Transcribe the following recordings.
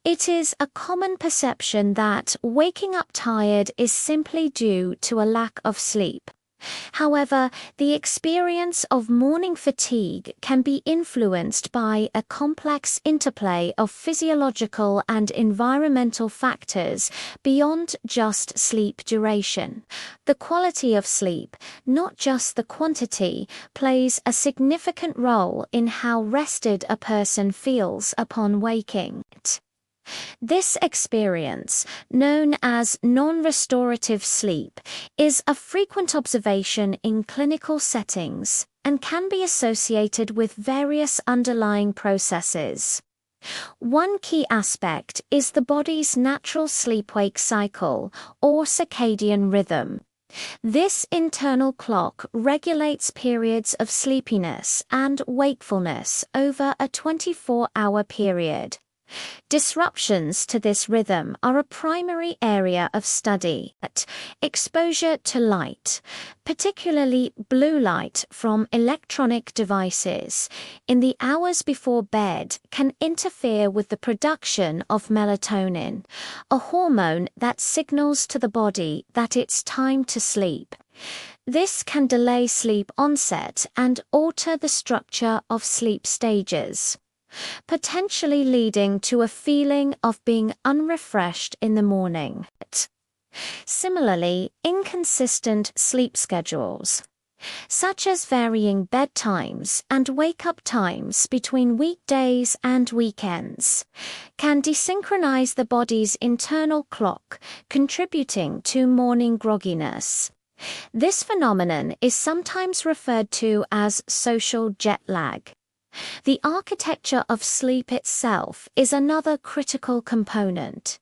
It is a common perception that waking up tired is simply due to a lack of sleep. However, the experience of morning fatigue can be influenced by a complex interplay of physiological and environmental factors beyond just sleep duration. The quality of sleep, not just the quantity, plays a significant role in how rested a person feels upon waking. This experience, known as non-restorative sleep, is a frequent observation in clinical settings and can be associated with various underlying processes. One key aspect is the body's natural sleep-wake cycle, or circadian rhythm. This internal clock regulates periods of sleepiness and wakefulness over a 24-hour period. Disruptions to this rhythm are a primary area of study. Exposure to light, particularly blue light from electronic devices, in the hours before bed can interfere with the production of melatonin, a hormone that signals to the body that it's time to sleep. This can delay sleep onset and alter the structure of sleep stages, potentially leading to a feeling of being unrefreshed in the morning. Similarly, inconsistent sleep schedules, such as varying bedtimes and wake-up times between weekdays and weekends, can desynchronize the body's internal clock, contributing to morning grogginess. This phenomenon is sometimes referred to as social jet lag. The architecture of sleep itself is another critical component.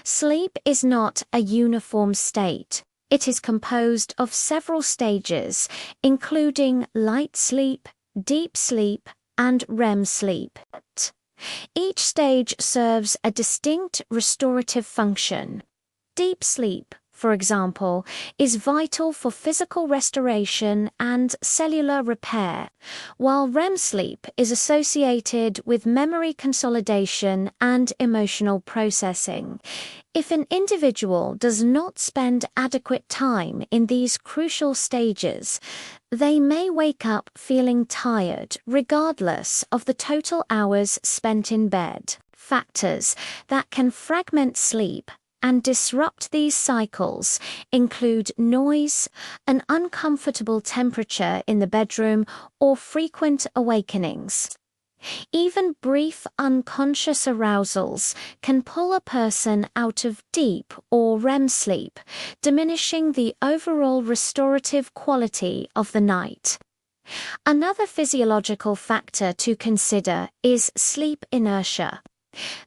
Sleep is not a uniform state. It is composed of several stages, including light sleep, deep sleep, and REM sleep. Each stage serves a distinct restorative function. Deep sleep, for example, is vital for physical restoration and cellular repair, while REM sleep is associated with memory consolidation and emotional processing. If an individual does not spend adequate time in these crucial stages, they may wake up feeling tired regardless of the total hours spent in bed. Factors that can fragment sleep and disrupt these cycles include noise, an uncomfortable temperature in the bedroom, or frequent awakenings. Even brief unconscious arousals can pull a person out of deep or REM sleep, diminishing the overall restorative quality of the night. Another physiological factor to consider is sleep inertia.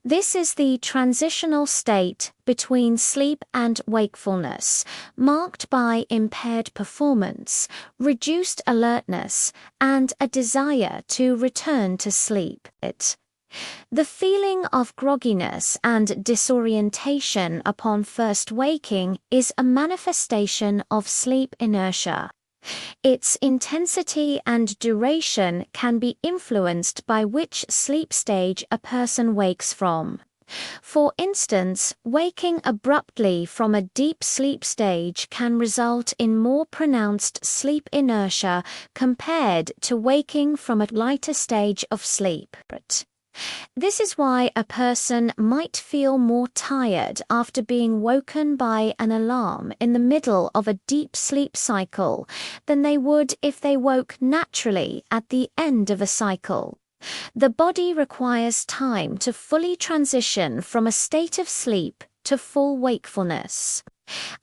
This is the transitional state between sleep and wakefulness, marked by impaired performance, reduced alertness, and a desire to return to sleep. The feeling of grogginess and disorientation upon first waking is a manifestation of sleep inertia. Its intensity and duration can be influenced by which sleep stage a person wakes from. For instance, waking abruptly from a deep sleep stage can result in more pronounced sleep inertia compared to waking from a lighter stage of sleep. This is why a person might feel more tired after being woken by an alarm in the middle of a deep sleep cycle than they would if they woke naturally at the end of a cycle. The body requires time to fully transition from a state of sleep to full wakefulness.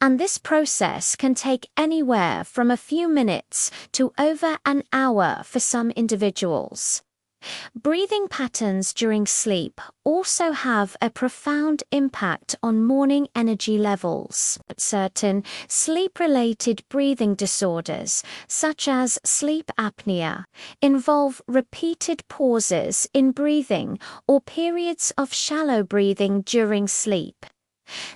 And this process can take anywhere from a few minutes to over an hour for some individuals. Breathing patterns during sleep also have a profound impact on morning energy levels. Certain sleep-related breathing disorders, such as sleep apnea, involve repeated pauses in breathing or periods of shallow breathing during sleep.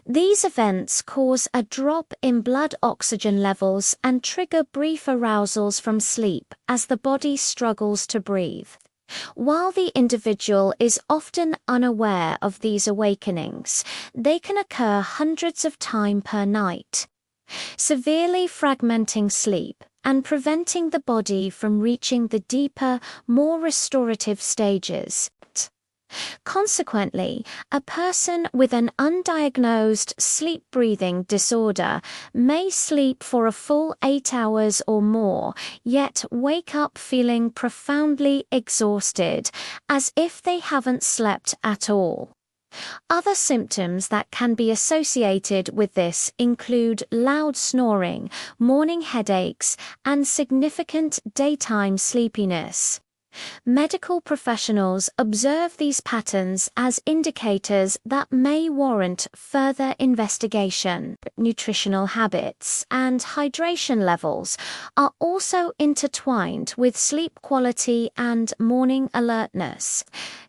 These events cause a drop in blood oxygen levels and trigger brief arousals from sleep as the body struggles to breathe. While the individual is often unaware of these awakenings, they can occur hundreds of times per night, severely fragmenting sleep and preventing the body from reaching the deeper, more restorative stages. Consequently, a person with an undiagnosed sleep-breathing disorder may sleep for a full 8 hours or more, yet wake up feeling profoundly exhausted, as if they haven't slept at all. Other symptoms that can be associated with this include loud snoring, morning headaches, and significant daytime sleepiness. Medical professionals observe these patterns as indicators that may warrant further investigation. Nutritional habits and hydration levels are also intertwined with sleep quality and morning alertness.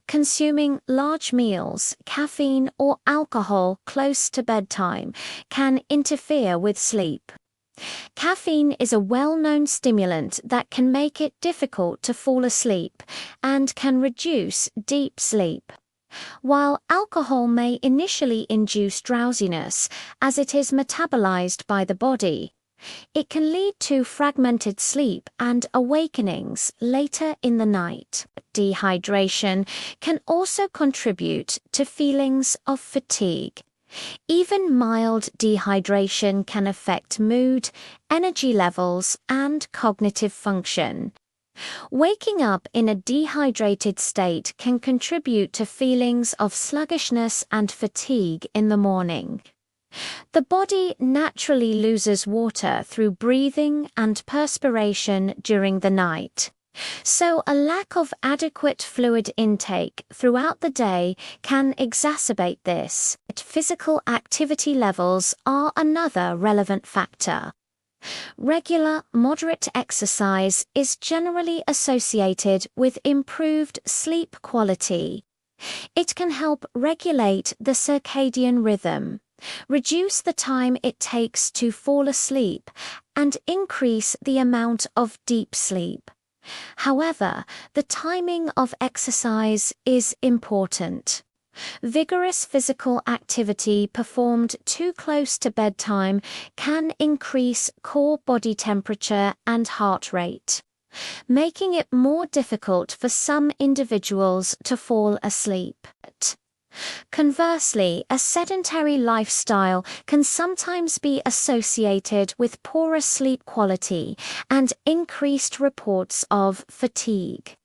Consuming large meals, caffeine, or alcohol close to bedtime can interfere with sleep. Caffeine is a well-known stimulant that can make it difficult to fall asleep and can reduce deep sleep. While alcohol may initially induce drowsiness as it is metabolized by the body, it can lead to fragmented sleep and awakenings later in the night. Dehydration can also contribute to feelings of fatigue. Even mild dehydration can affect mood, energy levels, and cognitive function. Waking up in a dehydrated state can contribute to feelings of sluggishness and fatigue in the morning. The body naturally loses water through breathing and perspiration during the night. So a lack of adequate fluid intake throughout the day can exacerbate this. Physical activity levels are another relevant factor. Regular, moderate exercise is generally associated with improved sleep quality. It can help regulate the circadian rhythm, reduce the time it takes to fall asleep, and increase the amount of deep sleep. However, the timing of exercise is important. Vigorous physical activity performed too close to bedtime can increase core body temperature and heart rate, making it more difficult for some individuals to fall asleep. Conversely, a sedentary lifestyle can sometimes be associated with poorer sleep quality and increased reports of fatigue.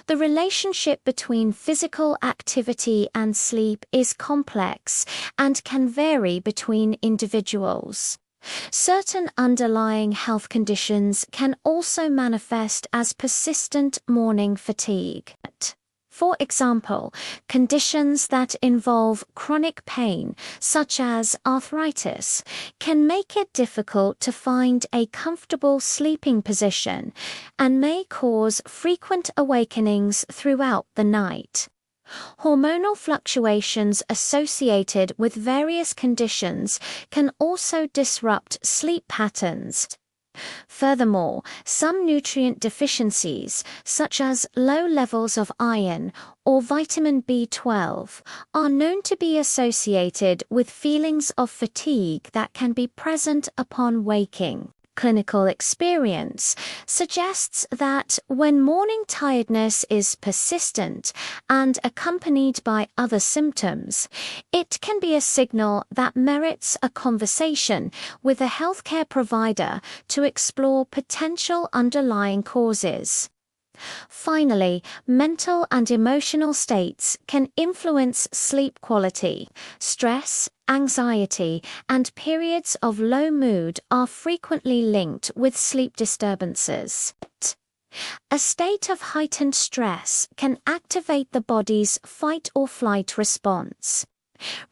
The relationship between physical activity and sleep is complex and can vary between individuals. Certain underlying health conditions can also manifest as persistent morning fatigue. For example, conditions that involve chronic pain, such as arthritis, can make it difficult to find a comfortable sleeping position and may cause frequent awakenings throughout the night. Hormonal fluctuations associated with various conditions can also disrupt sleep patterns. Furthermore, some nutrient deficiencies, such as low levels of iron or vitamin B12, are known to be associated with feelings of fatigue that can be present upon waking. Clinical experience suggests that when morning tiredness is persistent and accompanied by other symptoms, it can be a signal that merits a conversation with a healthcare provider to explore potential underlying causes. Finally, mental and emotional states can influence sleep quality. Stress, anxiety, and periods of low mood are frequently linked with sleep disturbances. A state of heightened stress can activate the body's fight or flight response,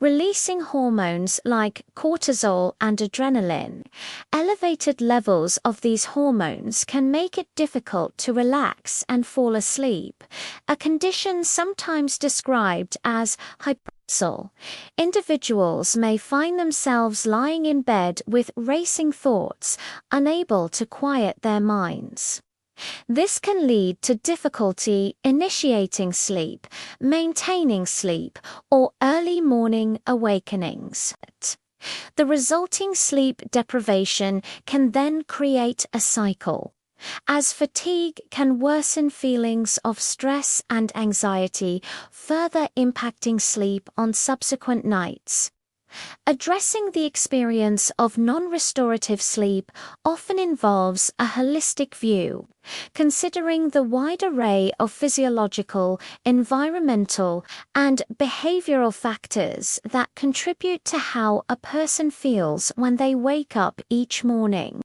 releasing hormones like cortisol and adrenaline. Elevated levels of these hormones can make it difficult to relax and fall asleep, a condition sometimes described as hyperarousal. Individuals may find themselves lying in bed with racing thoughts, unable to quiet their minds. This can lead to difficulty initiating sleep, maintaining sleep, or early morning awakenings. The resulting sleep deprivation can then create a cycle, as fatigue can worsen feelings of stress and anxiety, further impacting sleep on subsequent nights. Addressing the experience of non-restorative sleep often involves a holistic view, considering the wide array of physiological, environmental, and behavioral factors that contribute to how a person feels when they wake up each morning.